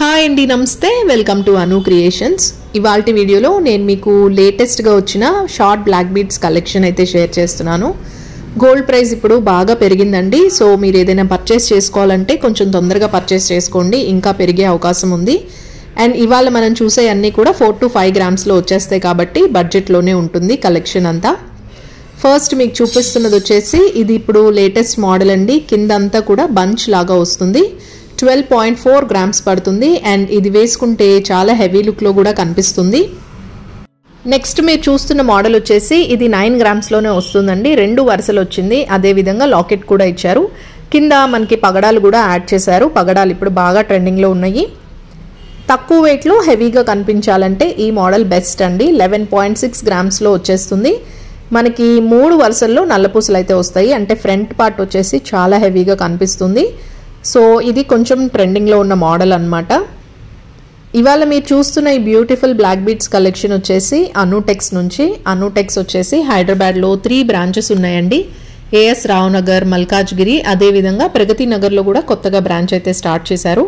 Hi అండి, నమస్తే. Welcome to Anu creations. ఇవాల్టి వీడియోలో నేను మీకు లేటెస్ట్గా వచ్చిన షార్ట్ బ్లాక్ బీడ్స్ కలెక్షన్ అయితే షేర్ చేస్తున్నాను. గోల్డ్ ప్రైస్ ఇప్పుడు బాగా పెరిగిందండి. సో మీరు ఏదైనా పర్చేస్ చేసుకోవాలంటే కొంచెం తొందరగా పర్చేస్ చేసుకోండి, ఇంకా పెరిగే అవకాశం ఉంది. అండ్ ఇవాళ మనం చూసే అన్నీ కూడా 4 to 5 గ్రామ్స్లో వచ్చేస్తాయి కాబట్టి బడ్జెట్లోనే ఉంటుంది కలెక్షన్ అంతా. ఫస్ట్ మీకు చూపిస్తున్నది వచ్చేసి ఇది ఇప్పుడు లేటెస్ట్ మోడల్ అండి. కింద అంతా కూడా బంచ్ లాగా వస్తుంది. 12.4 గ్రామ్స్ పడుతుంది. అండ్ ఇది వేసుకుంటే చాలా హెవీ లుక్లో కూడా కనిపిస్తుంది. నెక్స్ట్ మీరు చూస్తున్న మోడల్ వచ్చేసి ఇది 9 గ్రామ్స్లోనే వస్తుందండి. 2 వరుసలు వచ్చింది. అదేవిధంగా లాకెట్ కూడా ఇచ్చారు. కింద మనకి పగడాలు కూడా యాడ్ చేశారు. పగడాలు ఇప్పుడు బాగా ట్రెండింగ్లో ఉన్నాయి. తక్కువ వెయిట్లో హెవీగా కనిపించాలంటే ఈ మోడల్ బెస్ట్ అండి. 11.6 గ్రామ్స్లో వచ్చేస్తుంది. మనకి 3 వరుసల్లో నల్లపూసలు అయితే వస్తాయి. అంటే ఫ్రంట్ పార్ట్ వచ్చేసి చాలా హెవీగా కనిపిస్తుంది. సో ఇది కొంచెం ట్రెండింగ్లో ఉన్న మోడల్ అనమాట. ఇవాళ మీరు చూస్తున్న ఈ బ్యూటిఫుల్ బ్లాక్ బీడ్స్ కలెక్షన్ వచ్చేసి అనుటెక్స్ నుంచి. అనుటెక్స్ వచ్చేసి హైదరాబాద్లో 3 బ్రాంచెస్ ఉన్నాయండి. ఏఎస్ రావు నగర్, మల్కాజ్గిరి, అదేవిధంగా ప్రగతి నగర్లో కూడా కొత్తగా బ్రాంచ్ అయితే స్టార్ట్ చేశారు.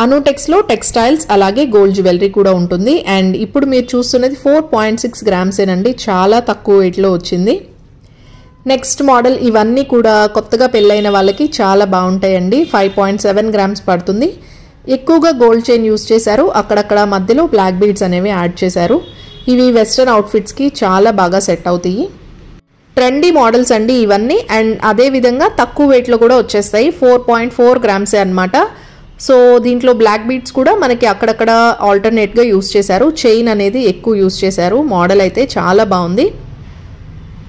అనుటెక్స్లో టెక్స్టైల్స్ అలాగే గోల్డ్ జ్యువెలరీ కూడా ఉంటుంది. అండ్ ఇప్పుడు మీరు చూస్తున్నది 4.6 గ్రామ్సేనండి. చాలా తక్కువ వెయిట్లో వచ్చింది. నెక్స్ట్ మోడల్ ఇవన్నీ కూడా కొత్తగా పెళ్ళైన వాళ్ళకి చాలా బాగుంటాయండి. 5.7 గ్రామ్స్ పడుతుంది. ఎక్కువగా గోల్డ్ చైన్ యూస్ చేశారు. అక్కడక్కడ మధ్యలో బ్లాక్ బీడ్స్ అనేవి యాడ్ చేశారు. ఇవి వెస్ట్రన్ అవుట్ఫిట్స్కి చాలా బాగా సెట్ అవుతాయి. ట్రెండీ మోడల్స్ అండి ఇవన్నీ. అండ్ అదేవిధంగా తక్కువ వెయిట్లో కూడా వచ్చేస్తాయి. 4.4 గ్రామ్సే అనమాట. సో దీంట్లో బ్లాక్ బీడ్స్ కూడా మనకి అక్కడక్కడ ఆల్టర్నేట్గా యూస్ చేశారు. చైన్ అనేది ఎక్కువ యూస్ చేశారు. మోడల్ అయితే చాలా బాగుంది.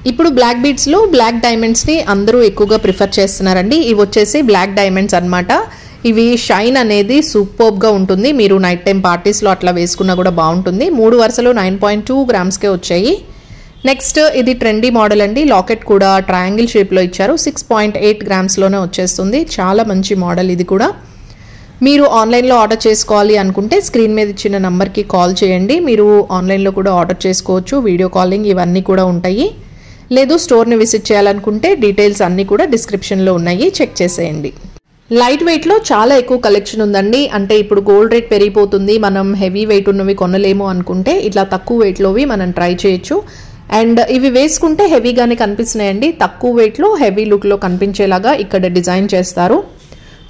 ఇప్పుడు బ్లాక్ బీడ్స్లో బ్లాక్ డైమండ్స్ని అందరూ ఎక్కువగా ప్రిఫర్ చేస్తున్నారండి. ఇవి వచ్చేసి బ్లాక్ డైమండ్స్ అనమాట. ఇవి షైన్ అనేది సూపర్బ్గా ఉంటుంది. మీరు నైట్ టైం పార్టీస్లో అట్లా వేసుకున్నా కూడా బాగుంటుంది. 3 వరుసలు 9.2 గ్రామ్స్కే వచ్చాయి. నెక్స్ట్ ఇది ట్రెండీ మోడల్ అండి. లాకెట్ కూడా ట్రయాంగిల్ షేప్లో ఇచ్చారు. 6.8 గ్రామ్స్లోనే వచ్చేస్తుంది. చాలా మంచి మోడల్ ఇది కూడా. మీరు ఆన్లైన్లో ఆర్డర్ చేసుకోవాలి అనుకుంటే స్క్రీన్ మీద ఇచ్చిన నెంబర్కి కాల్ చేయండి. మీరు ఆన్లైన్లో కూడా ఆర్డర్ చేసుకోవచ్చు. వీడియో కాలింగ్ ఇవన్నీ కూడా ఉంటాయి. లేదు స్టోర్ని విజిట్ చేయాలనుకుంటే డీటెయిల్స్ అన్నీ కూడా డిస్క్రిప్షన్లో ఉన్నాయి, చెక్ చేసేయండి. లైట్ వెయిట్లో చాలా ఎక్కువ కలెక్షన్ ఉందండి. అంటే ఇప్పుడు గోల్డ్ రేట్ పెరిగిపోతుంది, మనం హెవీ వెయిట్ ఉన్నవి కొనలేము అనుకుంటే ఇట్లా తక్కువ వెయిట్లోవి మనం ట్రై చేయొచ్చు. అండ్ ఇవి వేసుకుంటే హెవీగానే కనిపిస్తున్నాయండి. తక్కువ వెయిట్లో హెవీ లుక్లో కనిపించేలాగా ఇక్కడ డిజైన్ చేస్తారు.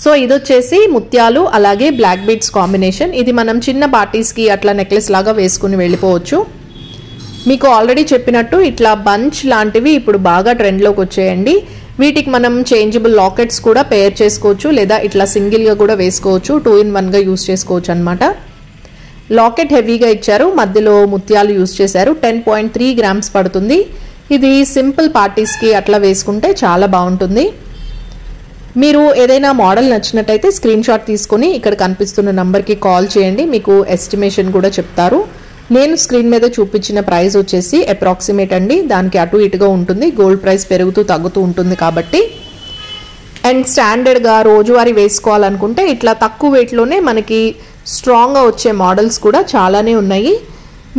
సో ఇది వచ్చేసి ముత్యాలు అలాగే బ్లాక్ బీడ్స్ కాంబినేషన్. ఇది మనం చిన్న పార్టీస్కి అట్లా నెక్లెస్ లాగా వేసుకుని వెళ్ళిపోవచ్చు. మీకు ఆల్రెడీ చెప్పినట్టు ఇట్లా బంచ్ లాంటివి ఇప్పుడు బాగా ట్రెండ్లోకి వచ్చాయండి. వీటికి మనం చేంజబుల్ లాకెట్స్ కూడా పేర్ చేసుకోవచ్చు, లేదా ఇట్లా సింగిల్గా కూడా వేసుకోవచ్చు. 2-in-1గా యూస్ చేసుకోవచ్చు అనమాట. లాకెట్ హెవీగా ఇచ్చారు, మధ్యలో ముత్యాలు యూస్ చేశారు. 10.3 గ్రామ్స్ పడుతుంది. ఇది సింపుల్ పార్టీస్కి అట్లా వేసుకుంటే చాలా బాగుంటుంది. మీరు ఏదైనా మోడల్ నచ్చినట్టయితే స్క్రీన్ షాట్ తీసుకొని ఇక్కడ కనిపిస్తున్న నంబర్కి కాల్ చేయండి. మీకు ఎస్టిమేషన్ కూడా చెప్తారు. నేను స్క్రీన్ మీద చూపించిన ప్రైస్ వచ్చేసి అప్రాక్సిమేట్ అండి. దానికి అటు ఇటుగా ఉంటుంది. గోల్డ్ ప్రైస్ పెరుగుతూ తగ్గుతూ ఉంటుంది కాబట్టి. అండ్ స్టాండర్డ్గా రోజువారీ వేసుకోవాలనుకుంటే ఇట్లా తక్కువ వెయిట్లోనే మనకి స్ట్రాంగ్గా వచ్చే మోడల్స్ కూడా చాలానే ఉన్నాయి.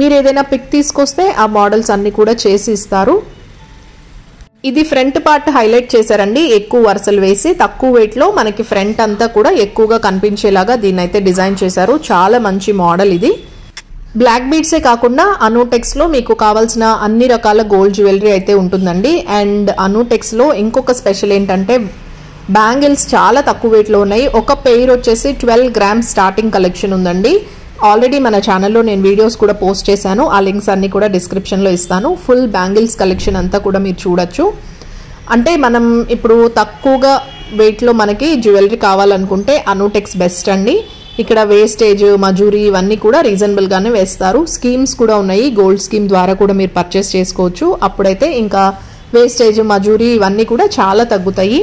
మీరు ఏదైనా పిక్ తీసుకొస్తే ఆ మోడల్స్ అన్నీ కూడా చేసి ఇస్తారు. ఇది ఫ్రంట్ పార్ట్ హైలైట్ చేశారండి. ఎక్కువ వరుసలు వేసి తక్కువ వెయిట్లో మనకి ఫ్రంట్ అంతా కూడా ఎక్కువగా కనిపించేలాగా దీన్ని అయితే డిజైన్ చేశారు. చాలా మంచి మోడల్ ఇది. బ్లాక్ బీడ్సే కాకుండా అనుటెక్స్లో మీకు కావాల్సిన అన్ని రకాల గోల్డ్ జ్యువెలరీ అయితే ఉంటుందండి. అండ్ అనుటెక్స్లో ఇంకొక స్పెషల్ ఏంటంటే బ్యాంగిల్స్ చాలా తక్కువ వెయిట్లో ఉన్నాయి. ఒక పెయిర్ వచ్చేసి 12 గ్రామ్స్ స్టార్టింగ్ కలెక్షన్ ఉందండి. ఆల్రెడీ మన ఛానల్లో నేను వీడియోస్ కూడా పోస్ట్ చేశాను. ఆ లింక్స్ అన్నీ కూడా డిస్క్రిప్షన్లో ఇస్తాను. ఫుల్ బ్యాంగిల్స్ కలెక్షన్ అంతా కూడా మీరు చూడొచ్చు. అంటే మనం ఇప్పుడు తక్కువగా వెయిట్లో మనకి జ్యువెలరీ కావాలనుకుంటే అనుటెక్స్ బెస్ట్ అండి. ఇక్కడ వేస్టేజ్, మజూరీ ఇవన్నీ కూడా రీజనబుల్గానే వేస్తారు. స్కీమ్స్ కూడా ఉన్నాయి. గోల్డ్ స్కీమ్ ద్వారా కూడా మీరు పర్చేస్ చేసుకోవచ్చు. అప్పుడైతే ఇంకా వేస్టేజ్, మజూరీ ఇవన్నీ కూడా చాలా తగ్గుతాయి.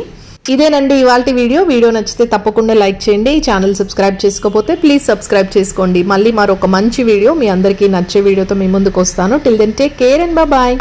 ఇదేనండి ఇవాల్టి వీడియో. వీడియో నచ్చితే తప్పకుండా లైక్ చేయండి. ఛానల్ సబ్స్క్రైబ్ చేసుకోకపోతే ప్లీజ్ సబ్స్క్రైబ్ చేసుకోండి. మళ్ళీ మరొక మంచి వీడియో మీ అందరికీ నచ్చే వీడియోతో మీ ముందుకు వస్తాను. Till then take care and bye.